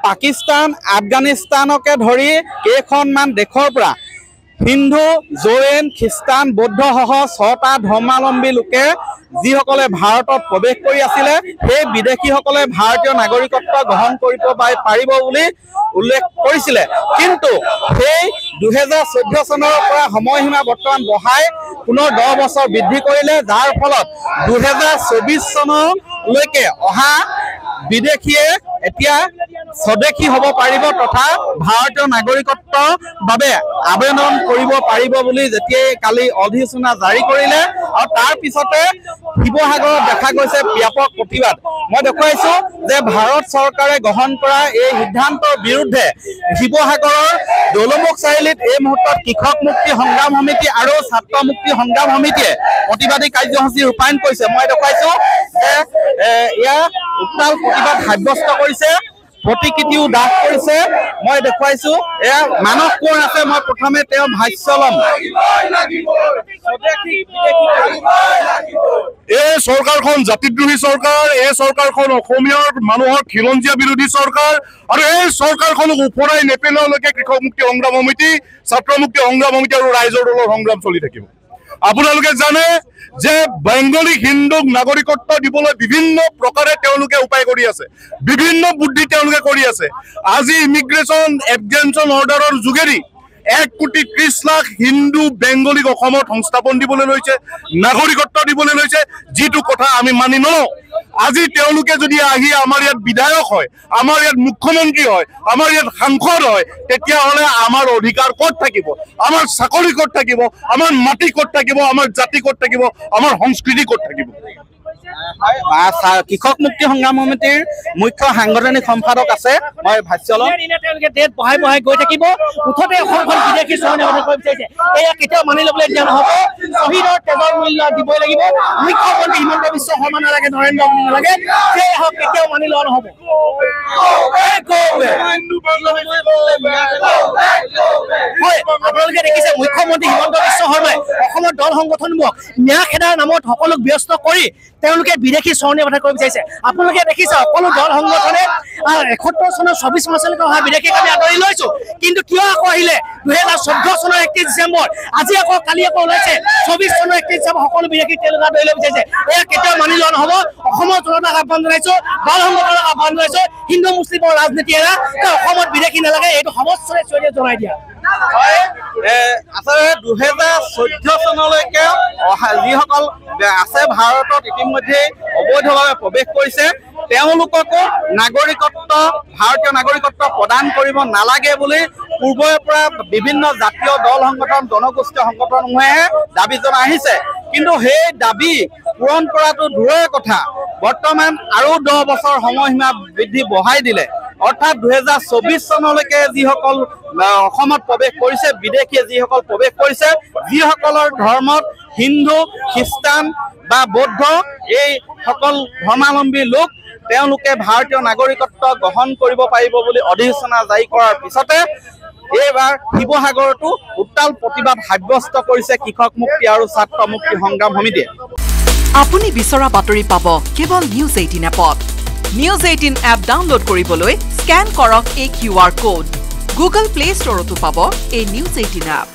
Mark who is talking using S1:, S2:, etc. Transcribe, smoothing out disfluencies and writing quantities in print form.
S1: পাকিস্তান আফগানিস্তানকে ধৰি কেইখনমান দেশৰ পৰা হিন্দু জৈন খ্ৰীষ্টান বৌদ্ধসহ 6টা ধৰ্মাৱলম্বী লোকে যিসকলে ভাৰতত প্ৰৱেশ কৰি আছিলে সেই বিদেশীসকলে ভাৰতীয় নাগৰিকত্ব গ্ৰহণ কৰিব পাৰিব বুলি উল্লেখ কৰিছিলে কিন্তু সেই 2014 চনৰ পৰা সময়সীমা বৰ্তমান বঢ়াই পুনৰ 10 বছৰ বৃদ্ধি কৰিলে যাৰ ফলত 2024 চনলৈকে অহা বিদেশীয়ে এতিয়া স্বদেশী হ'ব পাৰিব তথা ভাৰতীয় নাগৰিকত্বৰ বাবে আবেদন কৰিব পাৰিব বুলি যেতিয়াই কালি অধিসূচনা জাৰি কৰিলে আৰু তাৰ পিছতে শিৱসাগৰত দেখা গৈছে ব্যাপক প্ৰতিবাদ মই দেখুৱাইছো যে ভাৰত চৰকাৰে গ্ৰহণ কৰা এই সিদ্ধান্তৰ বিৰুদ্ধে শিৱসাগৰৰ দৌলমুখ চাৰিআলিত এই মুহূৰ্তত কৃষক মুক্তি সংগ্ৰাম সমিতি আৰু ছাত্ৰ মুক্তি সংগ্ৰাম সমিতিয়ে প্ৰতিবাদী কাৰ্যসূচী ৰূপায়ণ কৰিছে মই দেখুৱাইছো যে ইয়াৰ উত্তাল প্ৰতিবাদ সাব্যস্ত কৰিছে প্ৰতিকৃতিও দাহ কৰিছে মই দেখুৱাইছো এয়া মানৱ কোঁৱৰ আছে মই প্ৰথমে তেওঁ ভাষ্য ল'ম
S2: এই চৰকাৰখন জাতিদ্ৰোহী চৰকাৰ এই চৰকাৰখন অসমীয়াৰ মানুহৰ খিলঞ্জীয়া বিৰোধী চৰকাৰ আৰু এই চৰকাৰখনক ওপৰাই নেপেলোৱালৈকে কৃষক মুক্তি সংগ্ৰাম সমিতি ছাত্ৰ মুক্তি সংগ্ৰাম সমিতি আৰু ৰাইজৰ দলৰ সংগ্ৰাম চলি থাকিব আপোনালোকে জানে যে বেংগলী হিন্দুক নাগৰিকত্ব দিবলৈ বিভিন্ন প্ৰকাৰে তেওঁলোকে উপায় কৰি আছে বিভিন্ন বুদ্ধি তেওঁলোকে কৰি আছে আজি ইমিগ্ৰেশ্যন এক্সেম্পশ্যন অৰ্ডাৰৰ যোগেদি 1,30 লাখ হিন্দু বেংগলীক অসমত সংস্থাপন দিবলৈ লৈছে নাগৰিকত্ব দিবলৈ লৈছে যিটো কথা আমি মানি নলওঁ আজি তেওঁলোকে যদি আহি আমাৰ ইয়াত বিধায়ক হয় আমাৰ ইয়াত মুখ্যমন্ত্ৰী হয় আমাৰ ইয়াত সাংসদ হয় তেতিয়াহ'লে আমাৰ অধিকাৰ ক'ত থাকিব আমাৰ চাকৰি ক'ত থাকিব আমাৰ মাটি ক'ত থাকিব আমাৰ জাতি ক'ত থাকিব আমাৰ সংস্কৃতি ক'ত থাকিব
S1: কৃষক মুক্তি সংগ্ৰাম সমিতিৰ মুখ্য সাংগঠনিক সম্পাদক আছে মই ভাষ্য ল'ম তেওঁলোকে ডেট বঢ়াই গৈ থাকিব মুঠতে অসমখন বিদেশী চৰকাৰে কৰিব বিচাৰিছে এয়া কেতিয়াও মানি ল'বলৈ দিয়া নহ'ব শ্বহীদৰ তেজৰ মূল্য দিবই লাগিব মুখ্যমন্ত্ৰী হিমন্ত বিশ্ব শৰ্মা নালাগে নৰেন্দ্ৰ মোদী নালাগে সেই হওক কেতিয়াও মানি লোৱা নহ'ব আপোনালোকে দেখিছে মুখ্যমন্ত্ৰী হিমন্ত বিশ্ব শৰ্মাই অসমৰ দল সংগঠনবোৰক ন্যায় খেদাৰ নামত সকলোক ব্যস্ত কৰি তেওঁলোকে বিদেশী চৰণীয়া কথা কৰিব বিচাৰিছে আপোনালোকে দেখিছে সকলো দল সংগঠনে 71 চনৰ 24 মাৰ্চলৈকে অহা বিদেশীক আমি আদৰি লৈছো কিন্তু কিয় আকৌ আহিলে 2014 চনৰ 31 ডিচেম্বৰ আজি আকৌ কালি আকৌ ওলাইছে 24 চনৰ 31 ডিচেম্বৰ সকলো বিদেশী তেওঁলোকে আদৰি লৈ বিচাৰিছে এয়া কেতিয়াও মানি লোৱা নহ'ব অসমৰ জনতাক আহ্বান জনাইছো দল সংগঠনক আহ্বান জনাইছো হিন্দু মুছলিমৰ ৰাজনীতি এৰা অসমত বিদেশী নালাগে এইটো সমস্যাৰে চৰিয়ে জনাই দিয়া আচলতে 2014 চনলৈকে যিসকল আছে ভাৰতত ইতিমধ্যে অবৈধভাৱে প্ৰৱেশ কৰিছে তেওঁলোককো নাগৰিকত্ব ভাৰতীয় নাগৰিকত্ব প্ৰদান কৰিব নালাগে বুলি পূৰ্বৰে পৰা বিভিন্ন জাতীয় দল সংগঠন জনগোষ্ঠীয় সংগঠনসমূহে দাবী জনাই আহিছে কিন্তু সেই দাবী পূৰণ কৰাটো দূৰৰে কথা বৰ্তমান আৰু 10 বছৰ সময়সীমা বৃদ্ধি বঢ়াই দিলে অৰ্থাৎ 2024 চনলৈকে যিসকল অসমত প্ৰৱেশ কৰিছে বিদেশীয়ে যিসকল প্ৰৱেশ কৰিছে যিসকলৰ ধৰ্মত হিন্দু খ্ৰীষ্টান বা বৌদ্ধ এই সকল ধৰ্মাৱলম্বী লোক তেওঁলোকে ভাৰতীয় নাগৰিকত্ব গ্ৰহণ কৰিব পাৰিব বুলি অধিসূচনা জাৰি কৰাৰ পিছতে এইবাৰ শিৱসাগৰতো উত্তাল প্ৰতিবাদ সাব্যস্ত কৰিছে কৃষক মুক্তি আৰু ছাত্ৰ মুক্তি সংগ্ৰাম সমিতিয়ে
S3: আপুনি বিচৰা বাতৰি পাব কেৱল নিউজ 18 এপত নিউজ 18 এপ ডাউনলোড কৰিবলৈ স্ক্যান কৰক এই QR কোড গুগল প্লে ষ্টৰতো পাব এই নিউজ 18 এপ